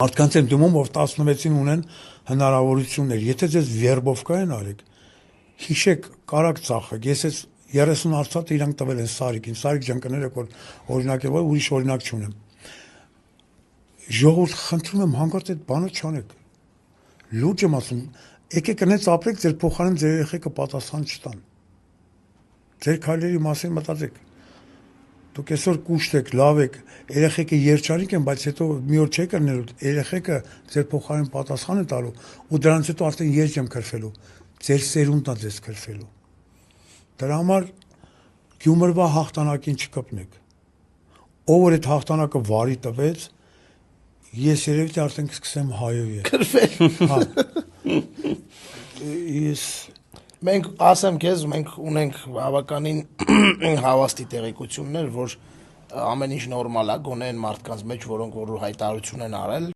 Մարդկանց են դիմում, ով 16-ին ունեն հնարավորություններ։ Եթե ձեզ վերբովկա են արեք, հիշեք, կարակ ծախեք։ Ես այս 30 արծաթը իրանք տվել են Սարիկին։ Սարիկ ջան, կներեք, որ օրինակ է, որ ուրիշ օրինակ չունեմ։ Ժողովուրդ, խնդրում եմ, հանկարծ այդ բանը չանեք։ Լուրջ եմ ասում, եկեք կնեց ապրեք, ձեր փոխարեն ձեր երեխեքը պատասխան չտան։ Ձեր քայլերի մասին մտածեք։ Դուք այսօր կուշտ եք, լավ եք, երեխեքը երջանիկ են, բայց հետո մի օր չեք կրնելու, երեխեքը ձեր փոխարեն պատասխան են տալու, ու դրանից հետո արդեն երբ եմ քրֆելու, ձեր սերունդն է ձեզ քրֆելու։ Դրա համար Գյումրվա հաղթանակին չկպնեք։ Ով որ այդ հաղթանակը վարի տվեց, ես երևի թե արդեն կսկսեմ հայոյ Քրֆել։ Հա։ Ես Մենք ասեմ քեզ, մենք ունենք բավականին հավաստի տեղեկություններ, որ ամեն ինչ նորմալ է, գոնե այն մարդկանց մեջ, որոնք որ հայտարարություն են արել,